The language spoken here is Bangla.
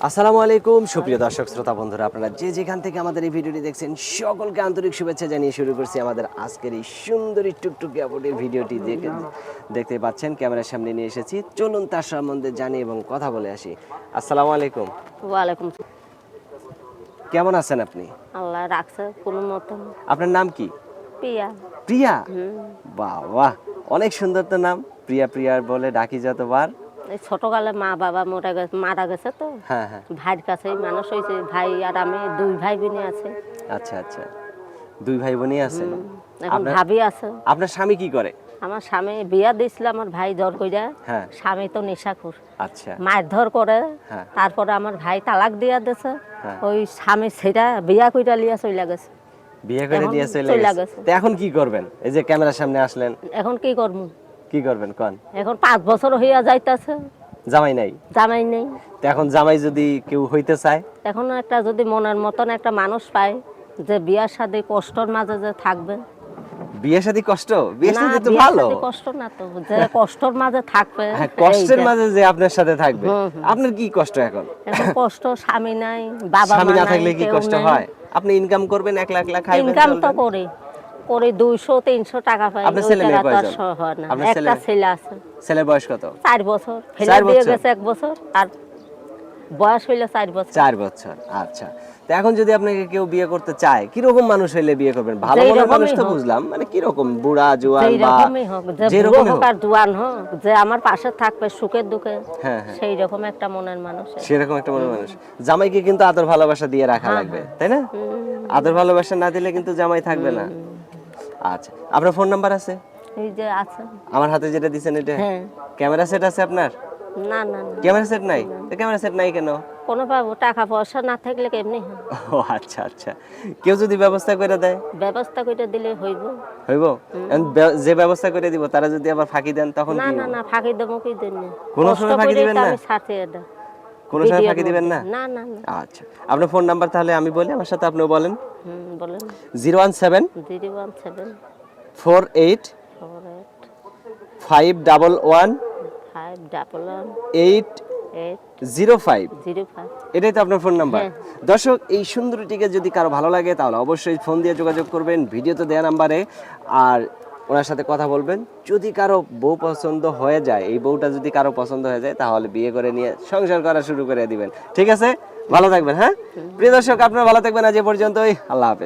আসসালামু আলাইকুম সুপ্রিয় দর্শক শ্রোতা বন্ধুরা, আপনারা যে যেখান থেকে আমাদের এই ভিডিওটি দেখছেন সকলকে আন্তরিক শুভেচ্ছা জানিয়ে শুরু করছি আমাদের আজকের এই সুন্দরী টুকটুকি আপুটির ভিডিওটি দেখতে পাচ্ছেন ক্যামেরার সামনে নিয়ে এসেছি। চলুন তার সম্বন্ধে জানি এবং কথা বলে আসি। আসসালামু আলাইকুম। ওয়ালাইকুম সালাম। কেমন আছেন আপনি? আল্লাহ রাখছে কোনো মতন। আপনার নাম কি? পিয়া। প্রিয়া? বাহ বাহ, অনেক সুন্দর তো নাম। প্রিয়া প্রিয়া বলে ডাকি যতবার। এই ছোটকালে মা বাবা মারা গেছে তো, হ্যাঁ হ্যাঁ, ভাইয়ের কাছেই মানুষ হয়েছে। ভাই আর আমি দুই ভাই বোনই আছে। আচ্ছা আচ্ছা, দুই ভাই বোনই আছেন। এখন ভাবি আছে। আপনার স্বামী কি করে? আমার স্বামী বিয়া দিয়েছিল আমার ভাই ধর কইরা। হ্যাঁ, স্বামী তো নেশাখোর, আচ্ছা মায়ের ধর করে। হ্যাঁ, তারপরে আমার ভাই তালাক দিয়া দিয়েছে। হ্যাঁ। ওই স্বামী সেটা বিয়া কইরা লিয়া চলে গেছে। বিয়ে করে এখন দিয়ে চলে চলে গেছে। গেছে। তো এখন কি করবেন? এই যে ক্যামেরার সামনে আসলেন, এখন কি করবো? কি করবেন কোন? এখন 5 বছর হইয়া যাইতাছে, জামাই নাই। জামাই নেই। তো এখন জামাই যদি কেউ হইতে চায়, এখন একটা যদি মনের মতন একটা মানুষ পায় যে বিয়ার সাথে কষ্টর মাঝে যে থাকবে। বিয়ে শাদী কষ্ট? বিয়ে না, শাদী তো বিয়ার ভালো। সাথে কষ্ট না তো, যে কষ্টর মাঝে থাকবে। হ্যাঁ, কষ্টের এইটা। মাঝে যে আপনার সাথে থাকবে। হুম, হুম। আপনার কি কষ্ট এখন? এখন কষ্ট, স্বামী নাই, বাবা স্বামী মা না নাই, থাকলে কি কেউ কষ্ট নাই। হয়? আপনি ইনকাম করবেন, এক লাখ লাখ খাইবেন, ইনকাম তো চলবেন। করি, করি 200-300 টাকা পাই। আপনার ওই ছেলে মেয়ে টাকা তো আর কয়জন? সহ হয় না। আপনার একটা ছেলে আছে, ছেলের বয়স কত? 4 বছর। ফেলে 4 দিয়ে বছর? গেছে 1 বছর, আর বয়স হইলো 4 বছর। 4 বছর, আচ্ছা। তো এখন যদি আপনাকে কেউ বিয়ে করতে চায়, কি রকম মানুষ হইলে বিয়ে করবেন? ভালো যেই মনের মানুষ রকমই তো হোক। বুঝলাম, মানে কি রকম, বুড়া জোয়ান যেই বা রকমই হোক, যে যে বুড়ো রকমই হোক হোক? আর জোয়ান হোক, যে আমার পাশে থাকবে সুখে দুঃখে, হ্যাঁ হ্যাঁ, সেই রকম একটা মনের মানুষ। সেরকম একটা মনের মানুষ। জামাইকে কিন্তু আদর ভালোবাসা দিয়ে রাখা হ্যাঁ, লাগবে, তাই না? আদর ভালোবাসা না দিলে কিন্তু জামাই থাকবে না। আচ্ছা, আপনার ফোন নাম্বার আছে? এই যে আছে। আমার হাতে যেটা দিছেন এটা? হ্যাঁ। ক্যামেরা সেট আছে আপনার? না না না, ক্যামেরা সেট নাই? তো ক্যামেরা সেট নাই কেন? কোনো পাবো টাকা পয়সা না থাকলে কেমনি হয়? ও আচ্ছা আচ্ছা, কেউ যদি ব্যবস্থা করে দেয়? ব্যবস্থা করে দিলে হইব। হইব? এখন যে ব্যবস্থা করে দিব তারা যদি আবার ফাঁকি দেন তখন না কি না হবে? না, ফাঁকি দেবো কি জন্য? কোনো কষ্ট সময় ফাঁকি করেই দিবেন তো না? আমি ছাড়তে এটা। কোনো সময় ফাঁকি দিবেন না? না না না। আচ্ছা, আপনার ফোন নাম্বার তাহলে আমি বলি, আমার সাথে আপনিও বলেন। বলেন। 017 017 48 48 511 511 805। 805। এটাই তো আপনার ফোন নাম্বার। হ্যাঁ। দর্শক, এই সুন্দরীটিকে যদি কারো ভালো লাগে তাহলে অবশ্যই ফোন দিয়ে যোগাযোগ করবেন ভিডিওতে দেওয়া নাম্বারে, আর ওনার সাথে কথা বলবেন। যদি কারো বউ পছন্দ হয়ে যায়, এই বউটা যদি কারো পছন্দ হয়ে যায়, তাহলে বিয়ে করে নিয়ে সংসার করা শুরু করে দিবেন। ঠিক আছে, ভালো থাকবেন। হ্যাঁ প্রিয় দর্শক, আপনারা ভালো থাকবেন। আজ এ পর্যন্তই, আল্লাহ হাফেজ।